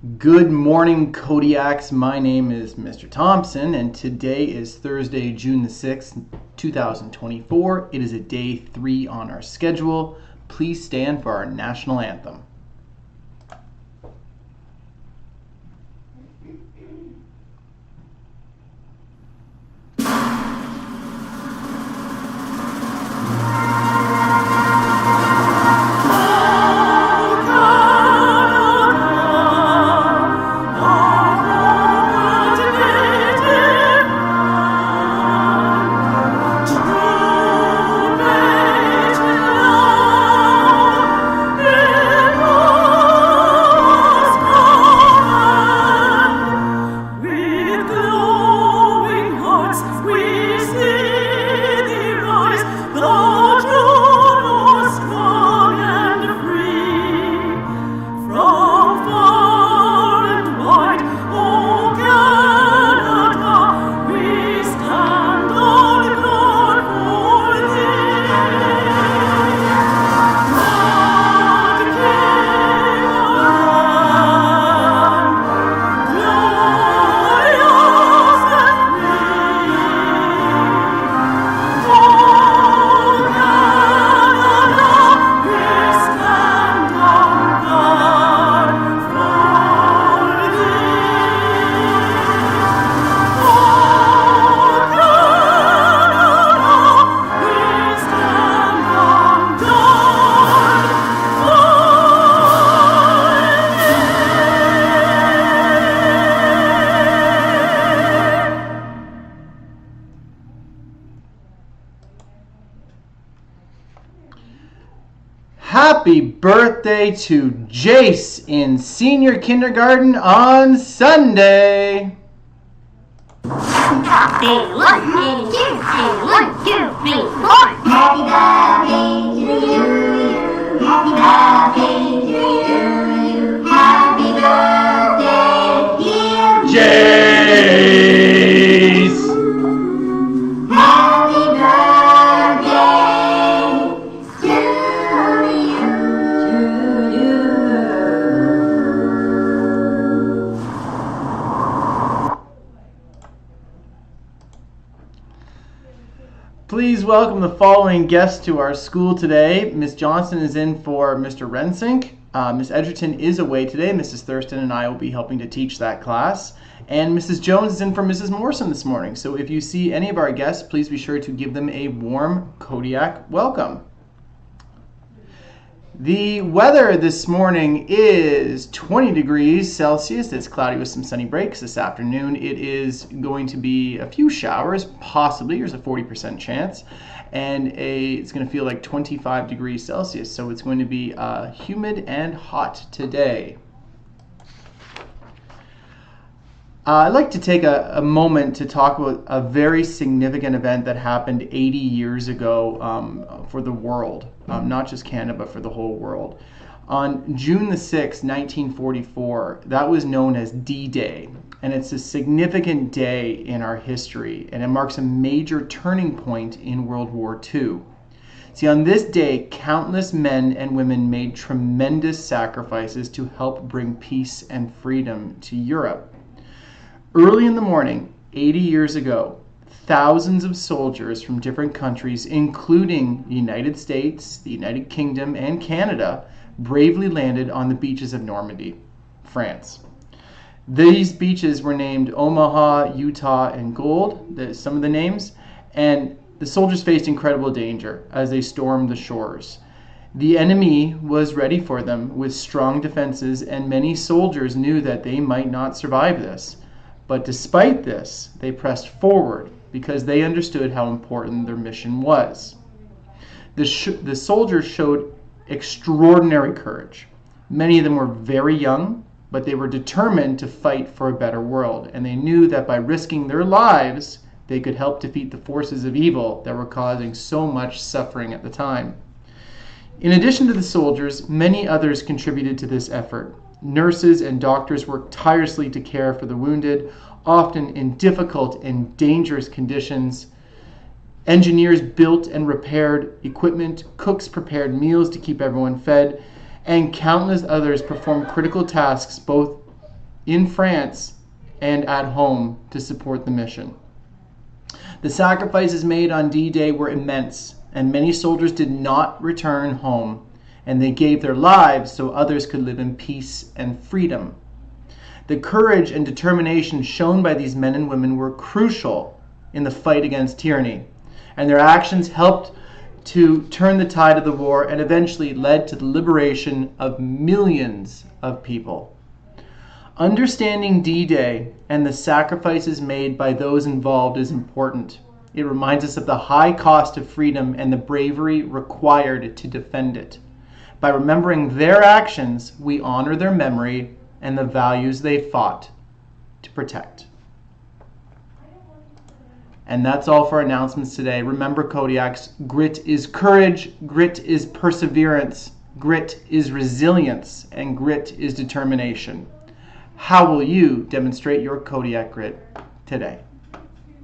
Good morning, Kodiaks. My name is Mr. Thompson, and today is Thursday, June the 6th, 2024. It is a day 3 on our schedule. Please stand for our national anthem. Happy birthday to Jace in senior kindergarten on Sunday. Happy 1, 2, 3, 1, 2, 3, 4. Happy birthday to you. Happy birthday to you. Happy birthday, dear Jace. Happy birthday to you. Please welcome the following guests to our school today. Ms. Johnson is in for Mr. Rensink. Ms. Edgerton is away today. Mrs. Thurston and I will be helping to teach that class. And Mrs. Jones is in for Mrs. Morrison this morning. So if you see any of our guests, please be sure to give them a warm Kodiak welcome. The weather this morning is 20 degrees Celsius. It's cloudy with some sunny breaks this afternoon. It is going to be a few showers, possibly. There's a 40% chance. And it's going to feel like 25 degrees Celsius. So it's going to be humid and hot today. I'd like to take a moment to talk about a very significant event that happened 80 years ago for the world, not just Canada, but for the whole world. On June the 6th, 1944, that was known as D-Day, and it's a significant day in our history, and it marks a major turning point in World War II. See, on this day, countless men and women made tremendous sacrifices to help bring peace and freedom to Europe. Early in the morning, 80 years ago, thousands of soldiers from different countries, including the United States, the United Kingdom, and Canada, bravely landed on the beaches of Normandy, France. These beaches were named Omaha, Utah, and Gold, some of the names, and the soldiers faced incredible danger as they stormed the shores. The enemy was ready for them with strong defenses, and many soldiers knew that they might not survive this. But despite this, they pressed forward because they understood how important their mission was. The soldiers showed extraordinary courage. Many of them were very young, but they were determined to fight for a better world, and they knew that by risking their lives, they could help defeat the forces of evil that were causing so much suffering at the time. In addition to the soldiers, many others contributed to this effort. Nurses and doctors worked tirelessly to care for the wounded, often in difficult and dangerous conditions. Engineers built and repaired equipment, cooks prepared meals to keep everyone fed, and countless others performed critical tasks both in France and at home to support the mission. The sacrifices made on D-Day were immense, and many soldiers did not return home, and they gave their lives so others could live in peace and freedom. The courage and determination shown by these men and women were crucial in the fight against tyranny, and their actions helped to turn the tide of the war and eventually led to the liberation of millions of people. Understanding D-Day and the sacrifices made by those involved is important. It reminds us of the high cost of freedom and the bravery required to defend it. By remembering their actions, we honor their memory and the values they fought to protect. And that's all for announcements today. Remember, Kodiaks, grit is courage, grit is perseverance, grit is resilience, and grit is determination. How will you demonstrate your Kodiak grit today?